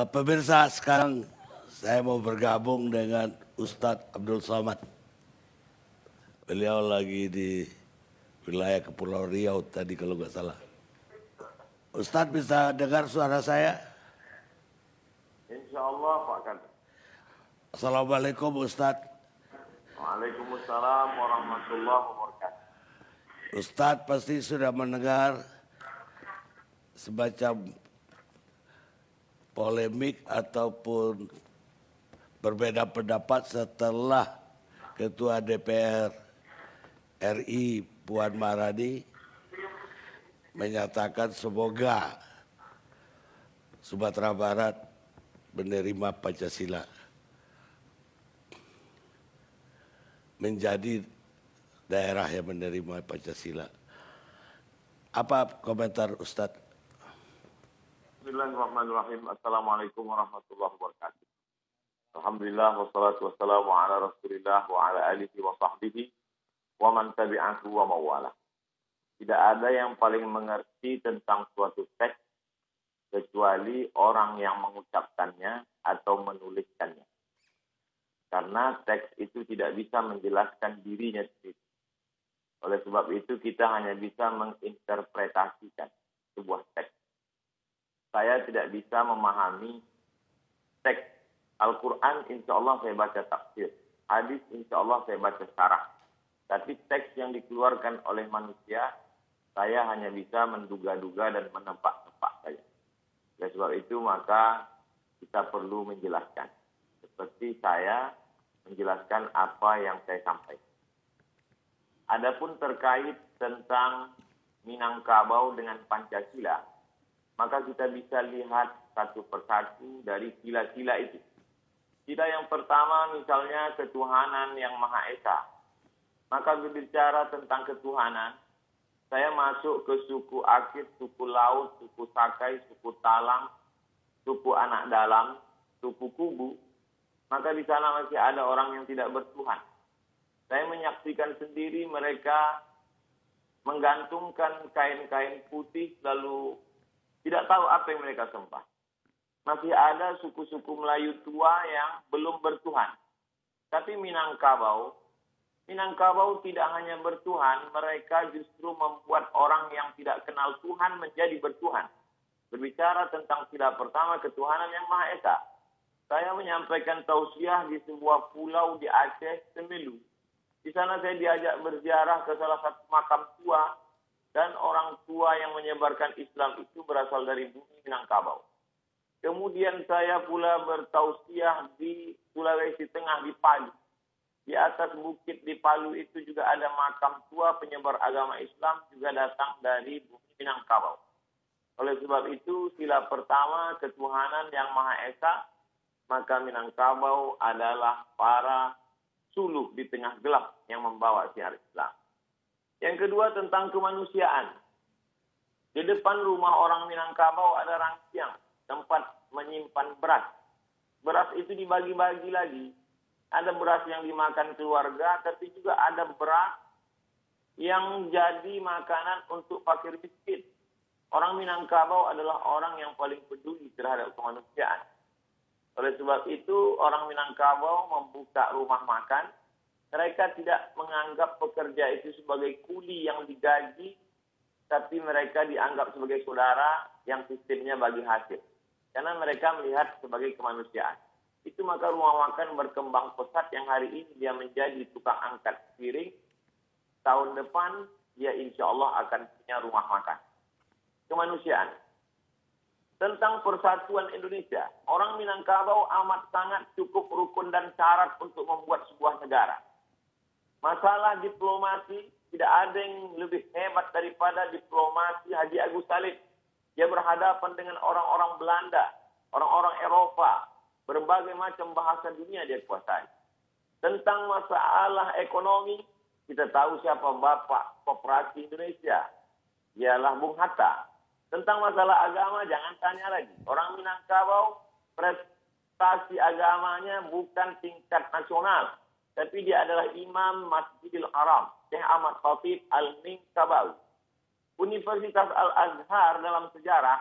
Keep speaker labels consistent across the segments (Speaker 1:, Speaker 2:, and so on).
Speaker 1: Pemirsa, sekarang saya mau bergabung dengan Ustadz Abdul Somad. Beliau lagi di wilayah Kepulauan Riau tadi kalau nggak salah. Ustadz bisa dengar suara saya?
Speaker 2: Insya Allah Pak Kadep.
Speaker 1: Assalamualaikum Ustadz.
Speaker 2: Waalaikumsalam warahmatullahi wabarakatuh.
Speaker 1: Ustadz pasti sudah mendengar semacam polemik ataupun berbeda pendapat setelah Ketua DPR RI Puan Maharani menyatakan semoga Sumatera Barat menerima Pancasila, menjadi daerah yang menerima Pancasila. Apa komentar Ustadz?
Speaker 2: Bismillahirrahmanirrahim. Assalamualaikum warahmatullahi wabarakatuh. Alhamdulillah wassalatu wassalamu ala Rasulillah wa ala alihi wa sahbihi wa man tabi'ahu wa mawala. Tidak ada yang paling mengerti tentang suatu teks kecuali orang yang mengucapkannya atau menuliskannya. Karena teks itu tidak bisa menjelaskan dirinya sendiri. Oleh sebab itu kita hanya bisa menginterpretasikan sebuah teks. Saya tidak bisa memahami teks Al-Quran, insya Allah saya baca tafsir. Hadis, insya Allah saya baca syarah. Tapi teks yang dikeluarkan oleh manusia, saya hanya bisa menduga-duga dan menebak-nebak saja. Oleh sebab itu maka kita perlu menjelaskan. Seperti saya menjelaskan apa yang saya sampaikan. Adapun terkait tentang Minangkabau dengan Pancasila, maka kita bisa lihat satu persatu dari sila-sila itu. Sila yang pertama misalnya ketuhanan yang Maha Esa. Maka berbicara tentang ketuhanan, saya masuk ke suku Akit, suku Laut, suku Sakai, suku Talang, suku Anak Dalam, suku Kubu. Maka di sana masih ada orang yang tidak bertuhan. Saya menyaksikan sendiri mereka menggantungkan kain-kain putih lalu tidak tahu apa yang mereka sembah. Masih ada suku-suku Melayu tua yang belum bertuhan. Tapi Minangkabau tidak hanya bertuhan, mereka justru membuat orang yang tidak kenal Tuhan menjadi bertuhan. Berbicara tentang sila pertama, ketuhanan yang Maha Esa. Saya menyampaikan tausiah di sebuah pulau di Aceh, Semelu. Di sana saya diajak berziarah ke salah satu makam tua. Dan orang tua yang menyebarkan Islam itu berasal dari bumi Minangkabau. Kemudian saya pula bertausiah di Sulawesi Tengah, di Palu. Di atas bukit di Palu itu juga ada makam tua penyebar agama Islam juga datang dari bumi Minangkabau. Oleh sebab itu, sila pertama ketuhanan yang Maha Esa, maka Minangkabau adalah para suluh di tengah gelap yang membawa siar Islam. Yang kedua tentang kemanusiaan. Di depan rumah orang Minangkabau ada rangsiang, tempat menyimpan beras. Beras itu dibagi-bagi lagi. Ada beras yang dimakan keluarga, tapi juga ada beras yang jadi makanan untuk fakir miskin. Orang Minangkabau adalah orang yang paling peduli terhadap kemanusiaan. Oleh sebab itu, orang Minangkabau membuka rumah makan. Mereka tidak menganggap pekerja itu sebagai kuli yang digaji, tapi mereka dianggap sebagai saudara yang sistemnya bagi hasil. Karena mereka melihat sebagai kemanusiaan. Itu maka rumah makan berkembang pesat yang hari ini dia menjadi tukang angkat piring. Tahun depan dia insya Allah akan punya rumah makan. Kemanusiaan. Tentang persatuan Indonesia, orang Minangkabau amat sangat cukup rukun dan syarat untuk membuat sebuah negara. Masalah diplomasi, tidak ada yang lebih hebat daripada diplomasi Haji Agus Salim. Dia berhadapan dengan orang-orang Belanda, orang-orang Eropa, berbagai macam bahasa dunia dia kuasai. Tentang masalah ekonomi, kita tahu siapa Bapak Koperasi Indonesia. Ialah Bung Hatta. Tentang masalah agama, jangan tanya lagi. Orang Minangkabau, prestasi agamanya bukan tingkat nasional. Tapi dia adalah Imam Masjidil Haram, Syekh Ahmad Khatib Al-Minangkabau. Universitas Al-Azhar dalam sejarah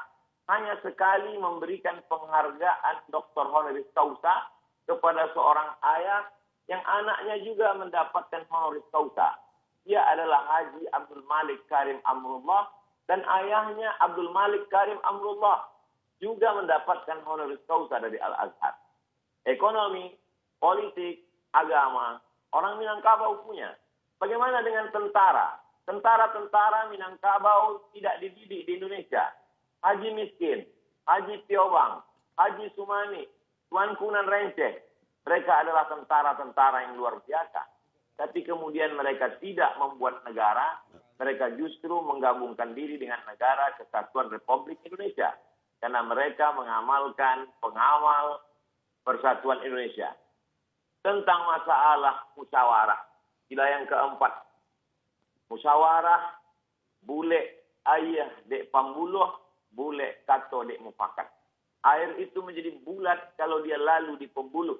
Speaker 2: hanya sekali memberikan penghargaan Dr. honoris causa kepada seorang ayah yang anaknya juga mendapatkan honoris causa. Dia adalah Haji Abdul Malik Karim Amrullah dan ayahnya Abdul Malik Karim Amrullah juga mendapatkan honoris causa dari Al-Azhar. Ekonomi, politik, agama, orang Minangkabau punya. Bagaimana dengan tentara? Tentara-tentara Minangkabau tidak dididik di Indonesia. Haji Miskin, Haji Piobang, Haji Sumani, Tuan Kunan Renceh. Mereka adalah tentara-tentara yang luar biasa. Tapi kemudian mereka tidak membuat negara, mereka justru menggabungkan diri dengan negara Kesatuan Republik Indonesia. Karena mereka mengamalkan pengawal Persatuan Indonesia. Tentang masalah musyawarah. Sila yang keempat. Musyawarah, bule ayah dek pambuluh, bule kato dek mufakat. Air itu menjadi bulat kalau dia lalu di pembuluh.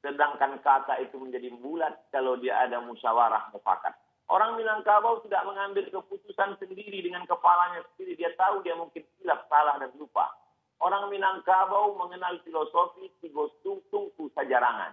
Speaker 2: Sedangkan kata itu menjadi bulat kalau dia ada musyawarah mufakat. Orang Minangkabau tidak mengambil keputusan sendiri dengan kepalanya sendiri. Dia tahu dia mungkin silap, salah, dan lupa. Orang Minangkabau mengenal filosofi tiga tungku sajarangan.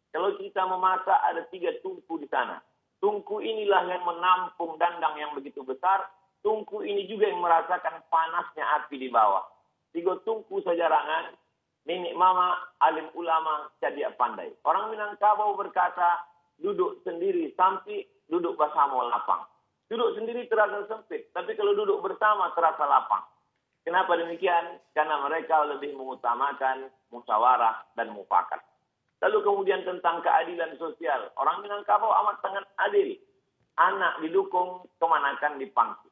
Speaker 2: Kalau kita memasak ada 3 tungku di sana. Tungku inilah yang menampung dandang yang begitu besar. Tungku ini juga yang merasakan panasnya api di bawah. 3 tungku sajarangan. Nenek mama, alim ulama, cadia pandai. Orang Minangkabau berkata, duduk sendiri sampai duduk bersama lapang. Duduk sendiri terasa sempit, tapi kalau duduk bersama terasa lapang. Kenapa demikian? Karena mereka lebih mengutamakan musyawarah dan mufakat. Lalu kemudian tentang keadilan sosial. Orang Minangkabau amat sangat adil. Anak didukung, kemanakan dipangku.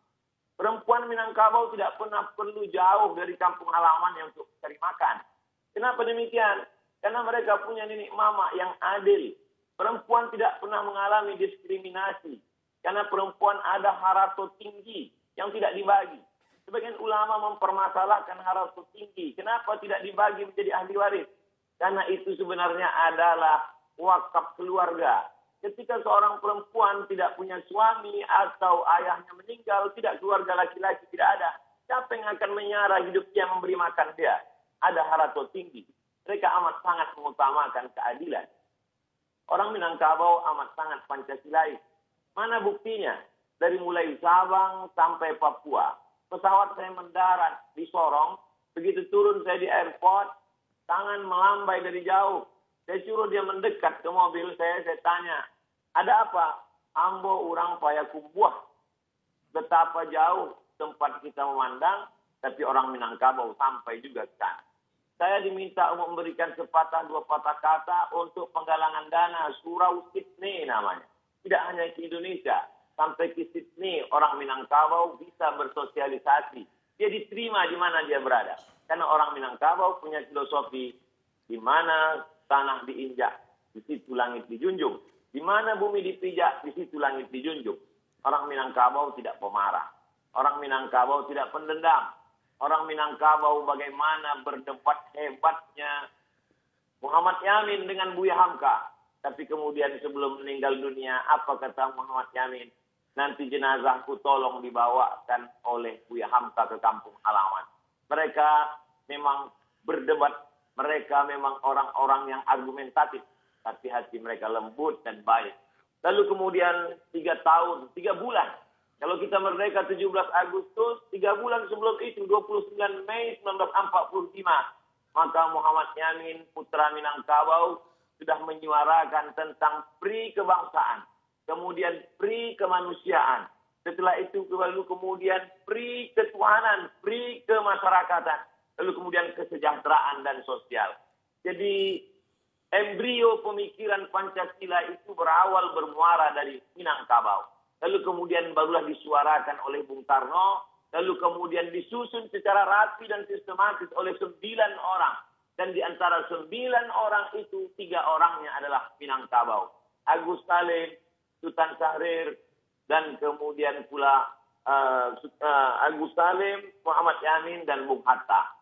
Speaker 2: Perempuan Minangkabau tidak pernah perlu jauh dari kampung halamannya untuk cari makan. Kenapa demikian? Karena mereka punya nenek mama yang adil. Perempuan tidak pernah mengalami diskriminasi. Karena perempuan ada harato tinggi yang tidak dibagi. Sebagian ulama mempermasalahkan harato tinggi. Kenapa tidak dibagi menjadi ahli waris? Karena itu sebenarnya adalah wakaf keluarga. Ketika seorang perempuan tidak punya suami atau ayahnya meninggal, tidak keluarga laki-laki tidak ada. Siapa yang akan menyara hidup dia memberi makan dia? Ada harato tinggi. Mereka amat sangat mengutamakan keadilan. Orang Minangkabau amat sangat Pancasilais. Mana buktinya? Dari mulai Sabang sampai Papua. Pesawat saya mendarat di Sorong. Begitu turun saya di airport, tangan melambai dari jauh. Saya suruh dia mendekat ke mobil saya tanya, ada apa? Ambo urang payakumbuh. Betapa jauh tempat kita memandang, tapi orang Minangkabau sampai juga ke sana. Saya diminta untuk memberikan sepatah 2 patah kata untuk penggalangan dana Surau Sydney namanya. Tidak hanya ke Indonesia, sampai ke Sydney orang Minangkabau bisa bersosialisasi. Dia diterima di mana dia berada. Karena orang Minangkabau punya filosofi di mana tanah diinjak, di situ langit dijunjung. Di mana bumi dipijak, di situ langit dijunjung. Orang Minangkabau tidak pemarah. Orang Minangkabau tidak pendendam. Orang Minangkabau bagaimana berdebat hebatnya Muhammad Yamin dengan Buya Hamka. Tapi kemudian sebelum meninggal dunia, apa kata Muhammad Yamin? Nanti jenazahku tolong dibawakan oleh Buya Hamka ke kampung halaman. Mereka memang berdebat. Mereka memang orang-orang yang argumentatif. Tapi hati mereka lembut dan baik. Lalu kemudian 3 tahun, 3 bulan. Kalau kita merdeka 17 Agustus, 3 bulan sebelum itu, 29 Mei 1945, maka Muhammad Yamin, putra Minangkabau, sudah menyuarakan tentang pri kebangsaan, kemudian pri kemanusiaan. Setelah itu lalu kemudian pri ketuhanan, pri kemasyarakatan, lalu kemudian kesejahteraan dan sosial. Jadi embrio pemikiran Pancasila itu berawal bermuara dari Minangkabau. Lalu kemudian barulah disuarakan oleh Bung Karno, lalu kemudian disusun secara rapi dan sistematis oleh 9 orang. Dan di antara 9 orang itu, 3 orangnya adalah Minangkabau. Agus Salim, Sultan Syahrir, dan kemudian pula Agus Salim, Muhammad Yamin, dan Bung Hatta.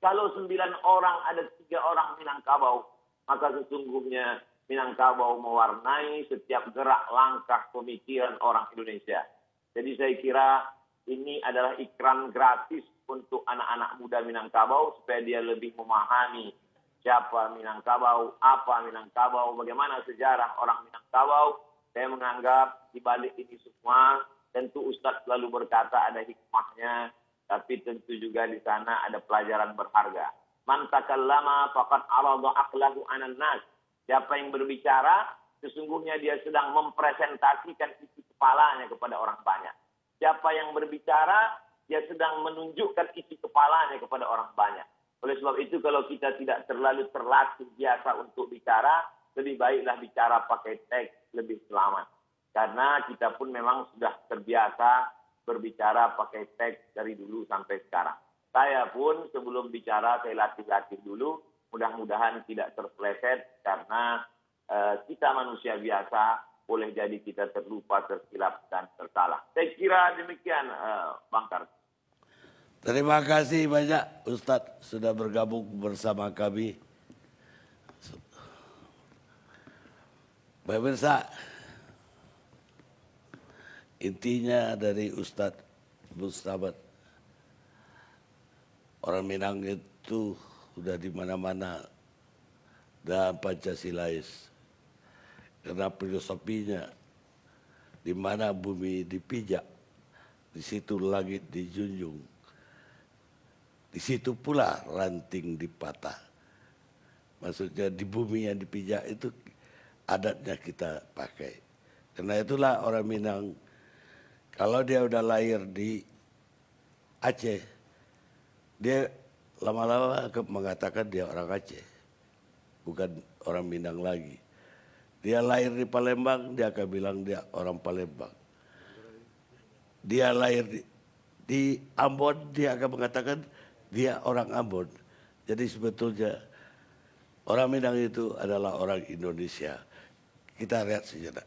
Speaker 2: Kalau 9 orang ada 3 orang Minangkabau, maka sesungguhnya Minangkabau mewarnai setiap gerak langkah pemikiran orang Indonesia. Jadi saya kira ini adalah ikram gratis untuk anak-anak muda Minangkabau supaya dia lebih memahami siapa Minangkabau, apa Minangkabau, bagaimana sejarah orang Minangkabau. Saya menganggap di balik ini semua tentu Ustadz selalu berkata ada hikmahnya, tapi tentu juga di sana ada pelajaran berharga. Man takallama faqad arada aqlahu 'alan nas. Siapa yang berbicara, sesungguhnya dia sedang mempresentasikan isi kepalanya kepada orang banyak. Siapa yang berbicara, dia sedang menunjukkan isi kepalanya kepada orang banyak. Oleh sebab itu, kalau kita tidak terlalu terlatih biasa untuk bicara, lebih baiklah bicara pakai teks, lebih selamat. Karena kita pun memang sudah terbiasa berbicara pakai teks dari dulu sampai sekarang. Saya pun sebelum bicara saya latih-latih dulu, mudah-mudahan tidak terpeleset karena kita manusia biasa, boleh jadi kita terlupa, tersilap, dan tersalah. Saya kira demikian, Bang Karti.
Speaker 1: Terima kasih banyak Ustadz sudah bergabung bersama kami. Pemirsa, intinya dari Ustadz Abdul Somad, orang Minang itu sudah di mana-mana dan Pancasilais. Karena filosofinya, di mana bumi dipijak, di situ langit dijunjung. Di situ pula ranting dipatah. Maksudnya di bumi yang dipijak itu adatnya kita pakai. Karena itulah orang Minang, kalau dia udah lahir di Aceh, dia lama-lama mengatakan dia orang Aceh, bukan orang Minang lagi. Dia lahir di Palembang, dia akan bilang dia orang Palembang. Dia lahir di Ambon, dia akan mengatakan dia orang Ambon. Jadi sebetulnya orang Minang itu adalah orang Indonesia. Kita lihat sejenak.